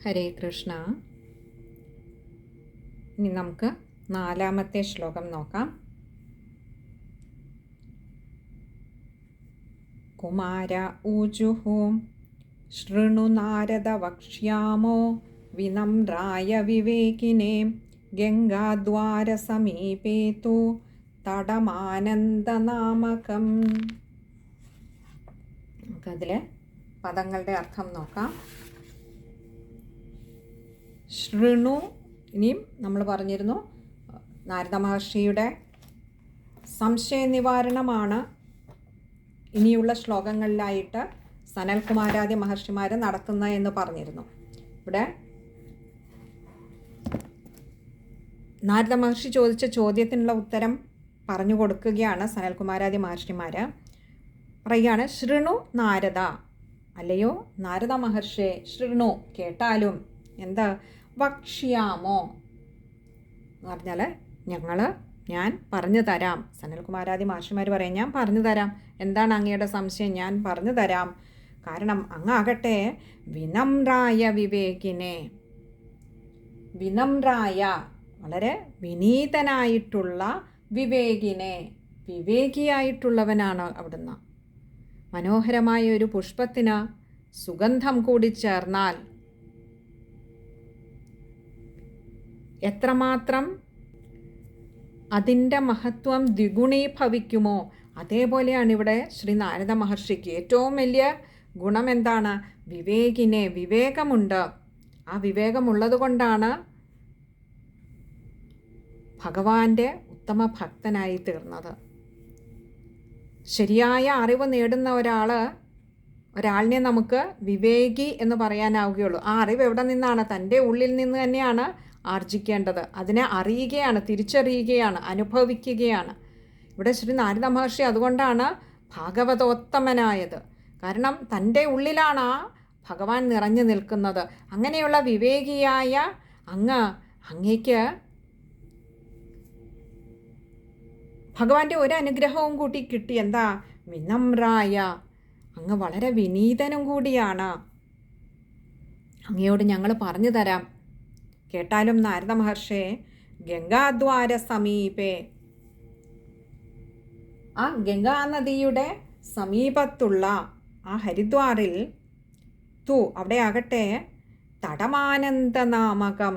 ഹരേ കൃഷ്ണ. ഇനി നമുക്ക് 4-ാമത്തെ ശ്ലോകം നോക്കാം. കുമാര ഊജുഹു ശൃണു നാരദ വക്ഷ്യാമോ വിനമ്രായ വിവേകിനെ ഗംഗാദ്വാര സമീപേ തു തടമാനന്ദനാമകം. നമുക്കതിലെ പദങ്ങളുടെ അർത്ഥം നോക്കാം. ശൃണു, ഇനിയും നമ്മൾ പറഞ്ഞിരുന്നു നാരദ മഹർഷിയുടെ സംശയ നിവാരണമാണ് ഇനിയുള്ള ശ്ലോകങ്ങളിലായിട്ട് സനൽകുമാരാദി മഹർഷിമാർ നടത്തുന്നത് എന്ന് പറഞ്ഞിരുന്നു. ഇവിടെ നാരദ മഹർഷി ചോദിച്ച ചോദ്യത്തിനുള്ള ഉത്തരം പറഞ്ഞു കൊടുക്കുകയാണ് സനൽകുമാരാദി മഹർഷിമാർ. പറയുകയാണ്, ശൃണു നാരദ, അല്ലയോ നാരദ മഹർഷി, ശൃണു കേട്ടാലും, എന്താ വക്ഷ്യാമോ എന്ന് പറഞ്ഞാൽ ഞാൻ പറഞ്ഞു തരാം. സനൽകുമാരാദി മഹർഷിമാർ പറയും, ഞാൻ പറഞ്ഞു തരാം, എന്താണ് അങ്ങയുടെ സംശയം, ഞാൻ പറഞ്ഞു തരാം. കാരണം അങ്ങാകട്ടെ വിനമ്രായ വിവേകിനെ, വിനമ്രായ വളരെ വിനീതനായിട്ടുള്ള വിവേകിനെ, വിവേകിയായിട്ടുള്ളവനാണ് അവിടുന്ന്. മനോഹരമായ ഒരു പുഷ്പത്തിന് സുഗന്ധം കൂടി ചേർന്നാൽ എത്രമാത്രം അതിൻ്റെ മഹത്വം ദ്വിഗുണീഭവിക്കുമോ, അതേപോലെയാണ് ഇവിടെ ശ്രീ നാരദ മഹർഷിക്ക് ഏറ്റവും വലിയ ഗുണം എന്താണ്? വിവേകിനെ, വിവേകമുണ്ട്. ആ വിവേകമുള്ളത് കൊണ്ടാണ് ഭഗവാന്റെ ഉത്തമ ഭക്തനായി തീർന്നത്. ശരിയായ അറിവ് നേടുന്ന ഒരാളിനെ നമുക്ക് വിവേകി എന്ന് പറയാനാവുകയുള്ളൂ. ആ അറിവ് എവിടെ നിന്നാണ്? തൻ്റെ ഉള്ളിൽ നിന്ന് തന്നെയാണ് ആർജിക്കേണ്ടത്. അതിനെ അറിയുകയാണ്, തിരിച്ചറിയുകയാണ്, അനുഭവിക്കുകയാണ്. ഇവിടെ ശ്രീ നാരദ മഹർഷി അതുകൊണ്ടാണ് ഭാഗവതോത്തമനായത്. കാരണം തൻ്റെ ഉള്ളിലാണ് ആ ഭഗവാൻ നിറഞ്ഞു നിൽക്കുന്നത്. അങ്ങനെയുള്ള വിവേകിയായ അങ്ങേക്ക് ഭഗവാന്റെ ഒരു അനുഗ്രഹവും കൂട്ടി കിട്ടി. എന്താ? വിനമ്രായ, അങ്ങ് വളരെ വിനീതനും കൂടിയാണ്. അങ്ങയോട് ഞങ്ങൾ പറഞ്ഞു തരാം, കേട്ടാലും നാരദ മഹർഷി. ഗംഗാദ്വാര സമീപേ, ആ ഗംഗാനദിയുടെ സമീപത്തുള്ള ആ ഹരിദ്വാറിൽ അവിടെ ആകട്ടെ തടമാനന്ദനാമകം,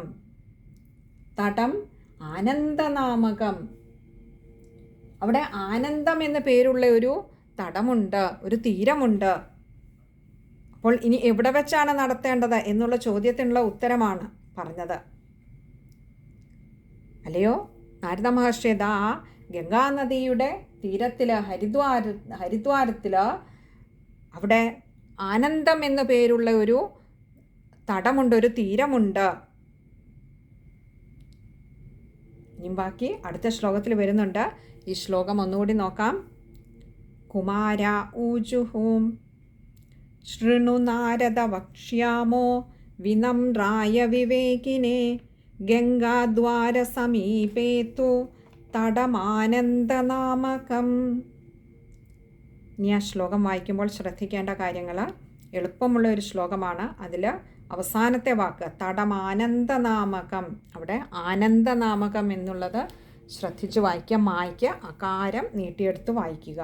തടം ആനന്ദനാമകം, അവിടെ ആനന്ദം എന്ന പേരുള്ള ഒരു തടമുണ്ട്, ഒരു തീരമുണ്ട്. അപ്പോൾ ഇനി എവിടെ വെച്ചാണ് നടത്തേണ്ടത് എന്നുള്ള ചോദ്യത്തിനുള്ള ഉത്തരമാണ് പറഞ്ഞത്. അല്ലയോ നാരദ മഹർഷി, ദാ ഗംഗാനദിയുടെ തീരത്തിൽ ഹരിദ്വാരത്തിൽ അവിടെ ആനന്ദം എന്ന പേരുള്ള ഒരു തടമുണ്ട്, ഒരു തീരമുണ്ട്. ഇനി ബാക്കി അടുത്ത ശ്ലോകത്തിൽ വരുന്നുണ്ട്. ഈ ശ്ലോകം ഒന്നുകൂടി നോക്കാം. കുമാര ഊജുഹൂം ശൃണു നാരദ വക്ഷ്യാമോ വിനമ്രായ വിവേകിനെ ഗംഗാദ്വാര സമീപേ തു തടമാനന്ദനാമകം. ഇനി ആ ശ്ലോകം വായിക്കുമ്പോൾ ശ്രദ്ധിക്കേണ്ട കാര്യങ്ങൾ, എളുപ്പമുള്ള ഒരു ശ്ലോകമാണ്. അതിൽ അവസാനത്തെ വാക്ക് തടമാനന്ദനാമകം, അവിടെ ആനന്ദനാമകം എന്നുള്ളത് ശ്രദ്ധിച്ച് വായിക്കുക. മായ്ക്ക് അകാരം നീട്ടിയെടുത്ത് വായിക്കുക,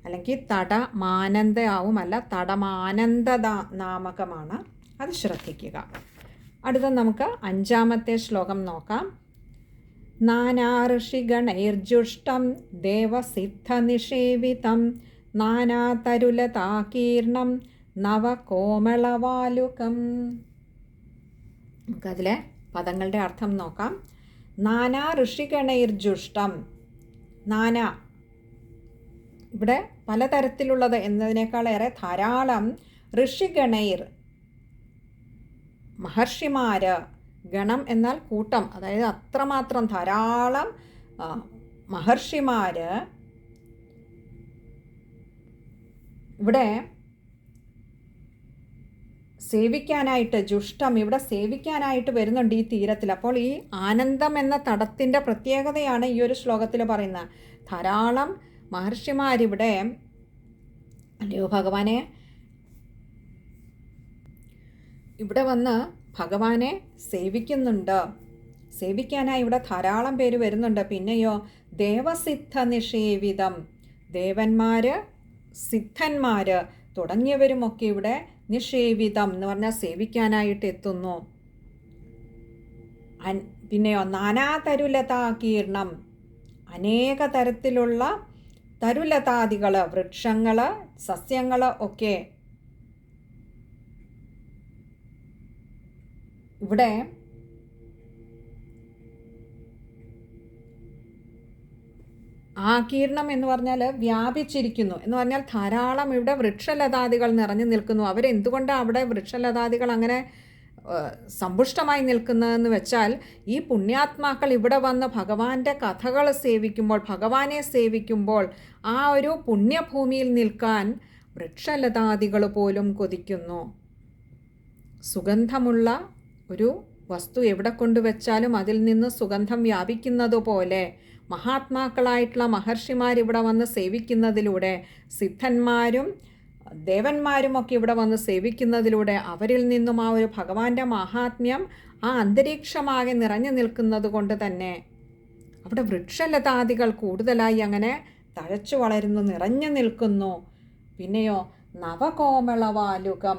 അല്ലെങ്കിൽ തടമാനന്ദയാവുമല്ല, തടമാനന്ദനാമകമാണ്. അത് ശ്രദ്ധിക്കുക. അടുത്ത നമുക്ക് 5-ാമത്തെ ശ്ലോകം നോക്കാം. നാനാഋഷിഗണൈർജുഷ്ടം ദേവസിദ്ധനിഷേവിതം നാനാതരുലതാകീർണം നവകോമളവാലുകം. നമുക്കതിലെ പദങ്ങളുടെ അർത്ഥം നോക്കാം. നാനാ ഋഷിഗണൈർജുഷ്ടം, നാനാ ഇവിടെ പലതരത്തിലുള്ളത് എന്നതിനേക്കാളേറെ ധാരാളം ഋഷിഗണൈർ, മഹർഷിമാർ, ഗണം എന്നാൽ കൂട്ടം, അതായത് അത്രമാത്രം ധാരാളം മഹർഷിമാർ ഇവിടെ സേവിക്കാനായിട്ട്, ജുഷ്ടം ഇവിടെ സേവിക്കാനായിട്ട് വരുന്നുണ്ട് ഈ തീരത്തിൽ. അപ്പോൾ ഈ ആനന്ദം എന്ന തടത്തിൻ്റെ പ്രത്യേകതയാണ് ഈ ഒരു ശ്ലോകത്തിൽ പറയുന്നത്. ധാരാളം മഹർഷിമാരിവിടെ, അല്ലയോ ഭഗവാനെ, ഇവിടെ വന്ന് ഭഗവാനെ സേവിക്കുന്നുണ്ട്. സേവിക്കാനായി ഇവിടെ ധാരാളം പേര് വരുന്നുണ്ട്. പിന്നെയോ ദേവസിദ്ധ നിഷേവിതം, ദേവന്മാർ, സിദ്ധന്മാർ തുടങ്ങിയവരുമൊക്കെ ഇവിടെ നിഷേവിതം എന്ന് പറഞ്ഞാൽ സേവിക്കാനായിട്ട് എത്തുന്നു. പിന്നെയോ നാനാതരുലതാകീർണം, അനേക തരത്തിലുള്ള തരുലതാദികൾ, വൃക്ഷങ്ങൾ, സസ്യങ്ങൾ ഒക്കെ ഇവിടെ ആകീർണം എന്ന് പറഞ്ഞാൽ വ്യാപിച്ചിരിക്കുന്നു എന്ന് പറഞ്ഞാൽ ധാരാളം ഇവിടെ വൃക്ഷലതാദികൾ നിറഞ്ഞു നിൽക്കുന്നു. അവരെന്തുകൊണ്ടാണ് അവിടെ വൃക്ഷലതാദികൾ അങ്ങനെ സമ്പുഷ്ടമായി നിൽക്കുന്നതെന്ന് വെച്ചാൽ ഈ പുണ്യാത്മാക്കൾ ഇവിടെ വന്ന് ഭഗവാന്റെ കഥകൾ സേവിക്കുമ്പോൾ, ഭഗവാനെ സേവിക്കുമ്പോൾ ആ ഒരു പുണ്യഭൂമിയിൽ നിൽക്കാൻ വൃക്ഷലതാദികൾ പോലും കൊതിക്കുന്നു. സുഗന്ധമുള്ള ഒരു വസ്തു എവിടെ കൊണ്ടുവച്ചാലും അതിൽ നിന്ന് സുഗന്ധം വ്യാപിക്കുന്നതുപോലെ മഹാത്മാക്കളായിട്ടുള്ള മഹർഷിമാരിവിടെ വന്ന് സേവിക്കുന്നതിലൂടെ, സിദ്ധന്മാരും ദേവന്മാരുമൊക്കെ ഇവിടെ വന്ന് സേവിക്കുന്നതിലൂടെ അവരിൽ നിന്നും ആ ഒരു ഭഗവാന്റെ മാഹാത്മ്യം ആ അന്തരീക്ഷമാകെ നിറഞ്ഞു നിൽക്കുന്നത് കൊണ്ട് തന്നെ അവിടെ വൃക്ഷലതാദികൾ കൂടുതലായി അങ്ങനെ തഴച്ചു വളരുന്നു, നിറഞ്ഞു നിൽക്കുന്നു. പിന്നെയോ നവകോമളവാലുകം,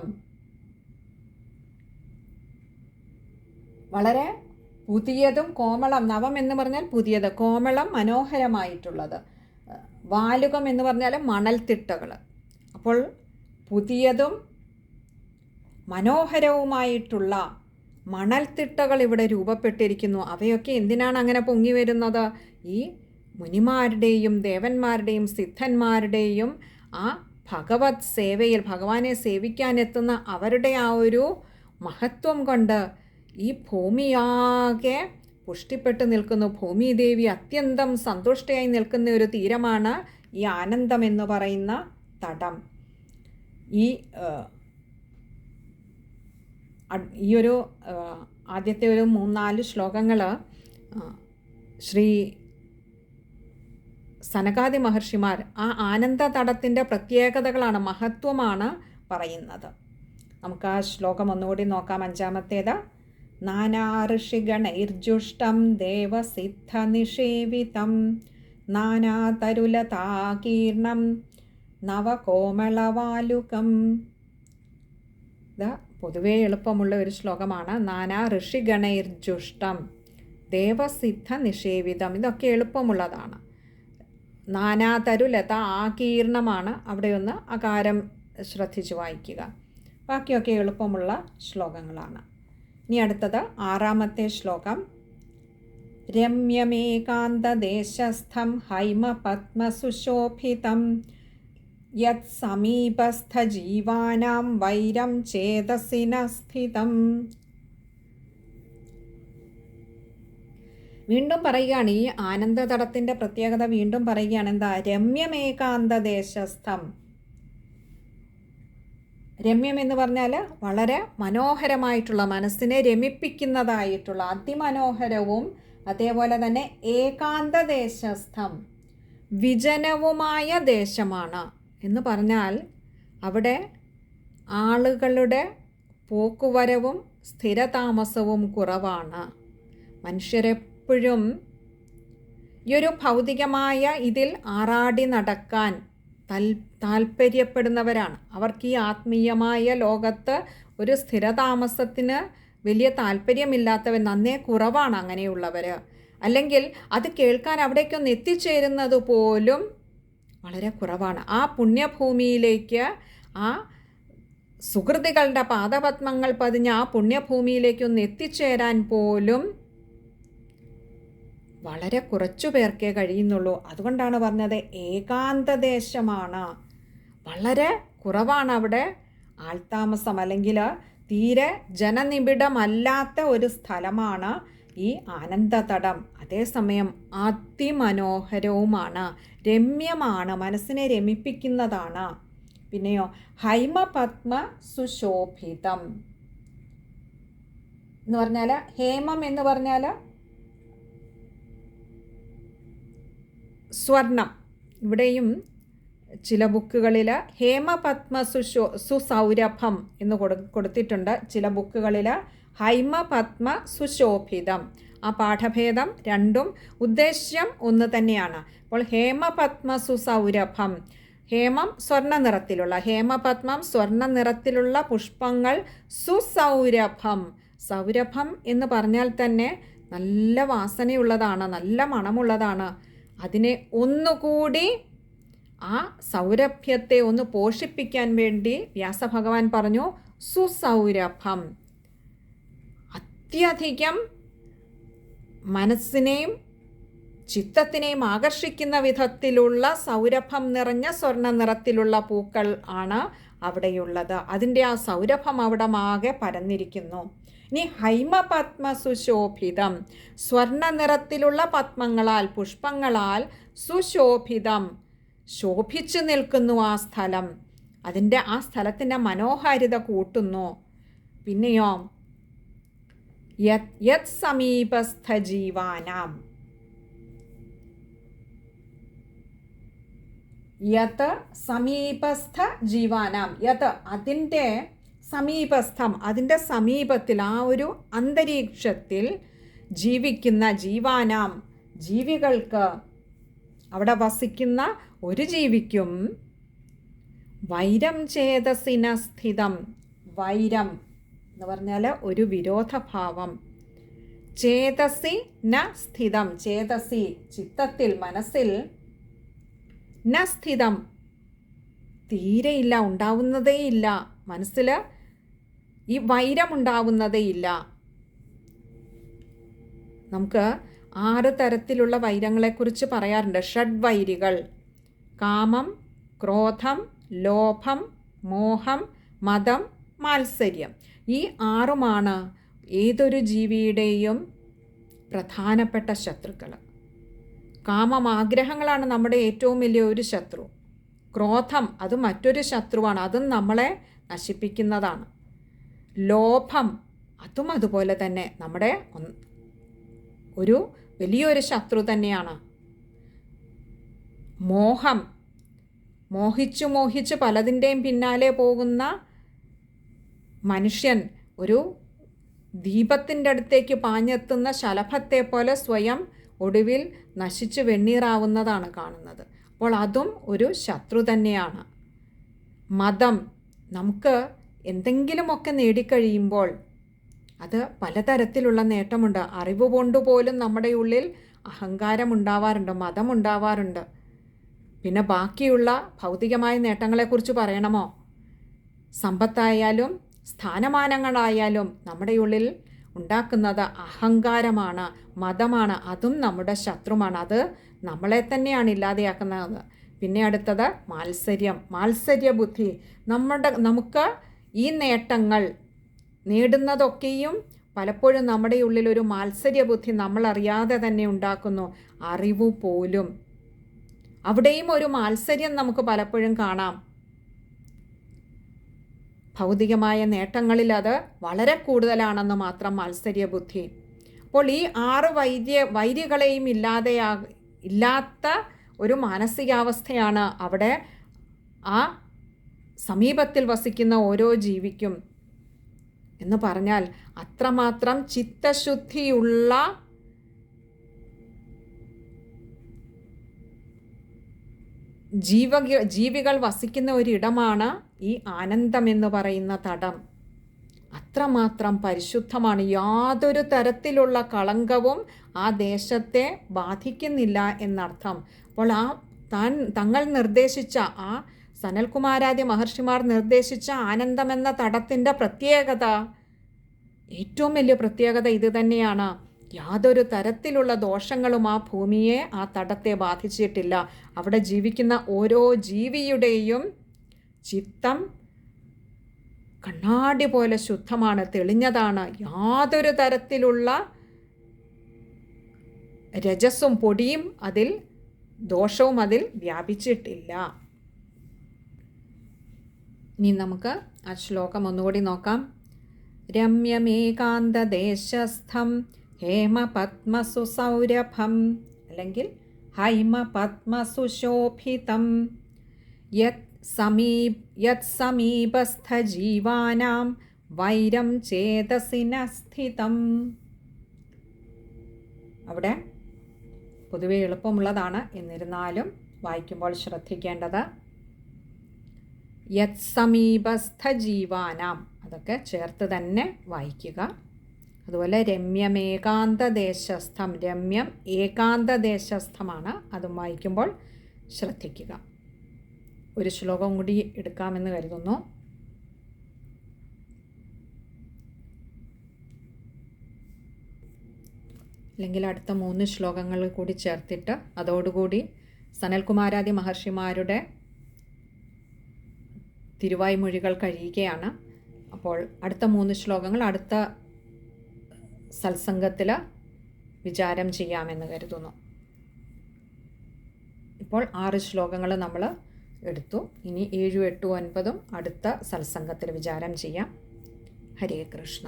വളരെ പുതിയതും കോമളം, നവം എന്ന് പറഞ്ഞാൽ പുതിയത്, കോമളം മനോഹരമായിട്ടുള്ളത്, വാലുകം എന്ന് പറഞ്ഞാൽ മണൽത്തിട്ടകൾ. അപ്പോൾ പുതിയതും മനോഹരവുമായിട്ടുള്ള മണൽത്തിട്ടകൾ ഇവിടെ രൂപപ്പെട്ടിരിക്കുന്നു. അവയൊക്കെ എന്തിനാണ് അങ്ങനെ പൊങ്ങി വരുന്നത്? ഈ മുനിമാരുടെയും ദേവന്മാരുടെയും സിദ്ധന്മാരുടെയും ആ ഭഗവത് സേവയിൽ, ഭഗവാനെ സേവിക്കാനെത്തുന്ന അവരുടെ ആ ഒരു മഹത്വം കൊണ്ട് ഈ ഭൂമിയാകെ പുഷ്ടിപ്പെട്ട് നിൽക്കുന്നു. ഭൂമിദേവി അത്യന്തം സന്തുഷ്ടയായി നിൽക്കുന്ന ഒരു തീരമാണ് ഈ ആനന്ദം എന്ന് പറയുന്ന തടം. ഈ ഒരു ആദ്യത്തെ ഒരു 3-4 ശ്ലോകങ്ങൾ ശ്രീ സനകാദി മഹർഷിമാർ ആ ആനന്ദ തടത്തിൻ്റെ പ്രത്യേകതകളാണ്, മഹത്വമാണ് പറയുന്നത്. നമുക്ക് ആ ശ്ലോകം ഒന്നുകൂടി നോക്കാം. 5-ാമത്തേത്. നാനാ ഋഷിഗണൈർജുഷ്ടം ദേവസിദ്ധ നിഷേവിതം നാനാതരുലതാകീർണം നവകോമളവാലുകം. ഇത് പൊതുവേ എളുപ്പമുള്ള ഒരു ശ്ലോകമാണ്. നാനാ ഋഷിഗണൈർജുഷ്ടം ദേവസിദ്ധ നിഷേവിതം, ഇതൊക്കെ എളുപ്പമുള്ളതാണ്. നാനാതരുലത ആകീർണമാണ്, അവിടെ ഒന്ന് അകാരം ശ്രദ്ധിച്ച് വായിക്കുക. ബാക്കിയൊക്കെ എളുപ്പമുള്ള ശ്ലോകങ്ങളാണ്. ഇനി അടുത്തത് 6-ാമത്തെ ശ്ലോകം. രമ്യമേകാന്തദേശസ്ഥം ഹൈമപത്മസുശോഭിതം യത് സമീപസ്ഥജീവാനാം വൈരം ചേതസിന സ്ഥിതം. വീണ്ടും പറയുകയാണ്, ഈ ആനന്ദതടത്തിൻ്റെ പ്രത്യേകത വീണ്ടും പറയുകയാണ്. എന്താ? രമ്യമേകാന്തദേശസ്ഥം. രമ്യം എന്ന് പറഞ്ഞാൽ വളരെ മനോഹരമായിട്ടുള്ള, മനസ്സിനെ രമിപ്പിക്കുന്നതായിട്ടുള്ള, അതിമനോഹരവും അതേപോലെ തന്നെ ഏകാന്തദേശസ്ഥം, വിജനവുമായ ദേശമാണ് എന്ന് പറഞ്ഞാൽ അവിടെ ആളുകളുടെ പോക്കുവരവും സ്ഥിരതാമസവും കുറവാണ്. മനുഷ്യരെപ്പോഴും ഈ ഒരു ഭൗതികമായ ഇതിൽ ആറാടി നടക്കാൻ താല്പര്യപ്പെടുന്നവരാണ്. അവർക്ക് ഈ ആത്മീയമായ ലോകത്ത് ഒരു സ്ഥിരതാമസത്തിന് വലിയ താല്പര്യമില്ലാത്തവർ നന്നേ കുറവാണ്. അങ്ങനെയുള്ളവർ അല്ലെങ്കിൽ അത് കേൾക്കാൻ അവിടേക്കൊന്ന് എത്തിച്ചേരുന്നത് പോലും വളരെ കുറവാണ്. ആ പുണ്യഭൂമിയിലേക്ക്, ആ സുഹൃത്തുക്കളുടെ പാദപത്മങ്ങൾ പതിഞ്ഞ ആ പുണ്യഭൂമിയിലേക്കൊന്ന് എത്തിച്ചേരാൻ പോലും വളരെ കുറച്ചു പേർക്കേ കഴിയുന്നുള്ളൂ. അതുകൊണ്ടാണ് പറഞ്ഞത് ഏകാന്തദേശമാണ്, വളരെ കുറവാണ് അവിടെ ആൾത്താമസം, അല്ലെങ്കിൽ തീരെ ജനനിബിഡമല്ലാത്ത ഒരു സ്ഥലമാണ് ഈ ആനന്ദതടം. അതേസമയം അതിമനോഹരവുമാണ്, രമ്യമാണ്, മനസ്സിനെ രമിപ്പിക്കുന്നതാണ്. പിന്നെയോ ഹൈമപത്മ സുശോഭിതം എന്ന് പറഞ്ഞാൽ, ഹേമം എന്ന് പറഞ്ഞാൽ സ്വർണം. ഇവിടെയും ചില ബുക്കുകളിൽ ഹേമപത്മ സുസൗരഭം എന്ന് കൊടുത്തിട്ടുണ്ട്. ചില ബുക്കുകളിൽ ഹൈമപത്മ സുശോഭിതം. ആ പാഠഭേദം രണ്ടും ഉദ്ദേശ്യം ഒന്ന് തന്നെയാണ്. അപ്പോൾ ഹേമപത്മ സുസൗരഭം, ഹേമം സ്വർണ്ണ നിറത്തിലുള്ള, ഹേമപത്മം സ്വർണ്ണ നിറത്തിലുള്ള പുഷ്പങ്ങൾ, സുസൗരഭം, സൗരഭം എന്ന് പറഞ്ഞാൽ തന്നെ നല്ല വാസനയുള്ളതാണ്, നല്ല മണമുള്ളതാണ്. അതിനെ ഒന്നുകൂടി ആ സൗരഭ്യത്തെ ഒന്ന് പോഷിപ്പിക്കാൻ വേണ്ടി വ്യാസഭഗവാൻ പറഞ്ഞു സുസൗരഭം. അത്യധികം മനസ്സിനെയും ചിത്തത്തിനെയും ആകർഷിക്കുന്ന വിധത്തിലുള്ള സൗരഭം നിറഞ്ഞ സ്വർണ്ണ നിറത്തിലുള്ള പൂക്കൾ ആണ് അവിടെയുള്ളത്. അതിൻ്റെ ആ സൗരഭം അവിടെ ആകെ പരന്നിരിക്കുന്നു. ഇനി ഹൈമപത്മ സുശോഭിതം, സ്വർണ്ണ നിറത്തിലുള്ള പത്മങ്ങളാൽ, പുഷ്പങ്ങളാൽ സുശോഭിതം, ശോഭിച്ചു നിൽക്കുന്നു ആ സ്ഥലം. അതിൻ്റെ ആ സ്ഥലത്തിൻ്റെ മനോഹാരിത കൂട്ടുന്നു. പിന്നെയോ യത് സമീപസ്ഥ ജീവാനാം, യത് സമീപസ്ഥ ജീവാനാം, യത് അതിൻ്റെ സമീപസ്ഥം, അതിൻ്റെ സമീപത്തിൽ, ആ ഒരു അന്തരീക്ഷത്തിൽ ജീവിക്കുന്ന ജീവാനാം, ജീവികൾക്ക്, അവിടെ വസിക്കുന്ന ഒരു ജീവിക്കും വൈരം ചേതസിന സ്ഥിതം, വൈരം എന്ന് പറഞ്ഞാൽ ഒരു വിരോധഭാവം, ചേതസി ന സ്ഥിതം, ചേതസി ചിത്തത്തിൽ, മനസ്സിൽ, ന സ്ഥിതം തീരെയില്ല, ഉണ്ടാവുന്നതേയില്ല, മനസ്സിൽ ഈ വൈരമുണ്ടാവുന്നതേയില്ല. നമുക്ക് 6 തരത്തിലുള്ള വൈരങ്ങളെക്കുറിച്ച് പറയാറുണ്ട്. ഷഡ്വൈരികൾ: കാമം, ക്രോധം, ലോഭം, മോഹം, മദം, മാത്സര്യം. ഈ 6 ഏതൊരു ജീവിയുടെയും പ്രധാനപ്പെട്ട ശത്രുക്കൾ. കാമം, ആഗ്രഹങ്ങളാണ് നമ്മുടെ ഏറ്റവും വലിയ ഒരു ശത്രു. ക്രോധം, അത് മറ്റൊരു ശത്രുവാണ്, അതും നമ്മളെ നശിപ്പിക്കുന്നതാണ്. ലോഭം, അതും അതുപോലെ തന്നെ നമ്മുടെ ഒരു വലിയൊരു ശത്രു തന്നെയാണ്. മോഹം, മോഹിച്ചു പലതിൻ്റെയും പിന്നാലെ പോകുന്ന മനുഷ്യൻ ഒരു ദീപത്തിൻ്റെ അടുത്തേക്ക് പാഞ്ഞെത്തുന്ന ശലഭത്തെ പോലെ സ്വയം ഒടുവിൽ നശിച്ച് വെണ്ണീറാവുന്നതാണ് കാണുന്നത്. അപ്പോൾ അതും ഒരു ശത്രു തന്നെയാണ്. മതം, നമുക്ക് എന്തെങ്കിലുമൊക്കെ നേടിക്കഴിയുമ്പോൾ അത് പലതരത്തിലുള്ള നേട്ടമുണ്ട്. അറിവ് കൊണ്ടുപോലും നമ്മുടെ ഉള്ളിൽ അഹങ്കാരമുണ്ടാവാറുണ്ട്, മതമുണ്ടാവാറുണ്ട്. പിന്നെ ബാക്കിയുള്ള ഭൗതികമായ നേട്ടങ്ങളെക്കുറിച്ച് പറയണമോ? സമ്പത്തായാലും സ്ഥാനമാനങ്ങളായാലും നമ്മുടെ ഉള്ളിൽ ഉണ്ടാക്കുന്നത് അഹങ്കാരമാണ്, മതമാണ്. അതും നമ്മുടെ ശത്രുമാണ്. അത് നമ്മളെ തന്നെയാണ് ഇല്ലാതെയാക്കുന്നത്. പിന്നെ അടുത്തത് മാത്സര്യം, മാത്സര്യബുദ്ധി. നമുക്ക് ഈ നേട്ടങ്ങൾ നേടുന്നതൊക്കെയും പലപ്പോഴും നമ്മുടെ ഉള്ളിലൊരു മാത്സര്യബുദ്ധി നമ്മളറിയാതെ തന്നെ ഉണ്ടാക്കുന്നു. അറിവ് പോലും, അവിടെയും ഒരു മാത്സര്യം നമുക്ക് പലപ്പോഴും കാണാം. ഭൗതികമായ നേട്ടങ്ങളിൽ അത് വളരെ കൂടുതലാണെന്ന് മാത്രം മാത്സര്യബുദ്ധി. അപ്പോൾ ഈ 6 വൈരികളെയും ഇല്ലാത്ത ഒരു മാനസികാവസ്ഥയാണ് അവിടെ ആ സമീപത്തിൽ വസിക്കുന്ന ഓരോ ജീവിക്കും. എന്ന് പറഞ്ഞാൽ അത്രമാത്രം ചിത്തശുദ്ധിയുള്ള ജീവികൾ വസിക്കുന്ന ഒരിടമാണ് ഈ ആനന്ദം എന്ന് പറയുന്ന തടം. അത്രമാത്രം പരിശുദ്ധമാണ്. യാതൊരു തരത്തിലുള്ള കളങ്കവും ആ ദേശത്തെ ബാധിക്കുന്നില്ല എന്നർത്ഥം. അപ്പോൾ തങ്ങൾ നിർദ്ദേശിച്ച, ആ സനൽകുമാരാദി മഹർഷിമാർ നിർദ്ദേശിച്ച ആനന്ദമെന്ന തടത്തിൻ്റെ പ്രത്യേകത, ഏറ്റവും വലിയ പ്രത്യേകത ഇത് തന്നെയാണ്. യാതൊരു തരത്തിലുള്ള ദോഷങ്ങളും ആ ഭൂമിയെ, ആ തടത്തെ ബാധിച്ചിട്ടില്ല. അവിടെ ജീവിക്കുന്ന ഓരോ ജീവിയുടെയും ചിത്തം കണ്ണാടി പോലെ ശുദ്ധമാണ്, തെളിഞ്ഞതാണ്. യാതൊരു തരത്തിലുള്ള രജസ്സും പൊടിയും അതിൽ, ദോഷവും അതിൽ വ്യാപിച്ചിട്ടില്ല. ഇനി നമുക്ക് ആ ശ്ലോകം ഒന്നുകൂടി നോക്കാം. രമ്യമേകാന്തദേശസ്ഥം ഹേമപത്മസുസൗരഭം, അല്ലെങ്കിൽ ഹൈമപത്മസുശോഭിതം യത് സമീപസ്ഥജീവാനാം വൈരം ചേതസി ന സ്ഥിതം. അവിടെ പൊതുവെ എളുപ്പമുള്ളതാണ്, എന്നിരുന്നാലും വായിക്കുമ്പോൾ ശ്രദ്ധിക്കേണ്ടത് യത് സമീപസ്ഥജീവാനാം, അതൊക്കെ ചേർത്ത് തന്നെ വായിക്കുക. അതുപോലെ രമ്യമേകാന്തദേശസ്ഥം, രമ്യം ഏകാന്തദേശസ്ഥമാണ്, അതും വായിക്കുമ്പോൾ ശ്രദ്ധിക്കുക. ഒരു ശ്ലോകം കൂടി എടുക്കാമെന്ന് കരുതുന്നു. അല്ലെങ്കിൽ അടുത്ത 3 ശ്ലോകങ്ങൾ കൂടി ചേർത്തിട്ട് അതോടുകൂടി സനൽകുമാരാദി മഹർഷിമാരുടെ തിരുവായ്മൊഴികൾ കഴിയുകയാണ്. അപ്പോൾ അടുത്ത 3 ശ്ലോകങ്ങൾ അടുത്ത സത്സംഗത്തിൽ വിചാരം ചെയ്യാമെന്ന് കരുതുന്നു. ഇപ്പോൾ 6 ശ്ലോകങ്ങൾ നമ്മൾ എടുത്തു. ഇനി 7, 8, 9 അടുത്ത സത്സംഗത്തിൽ വിചാരം ചെയ്യാം. ഹരേ കൃഷ്ണ.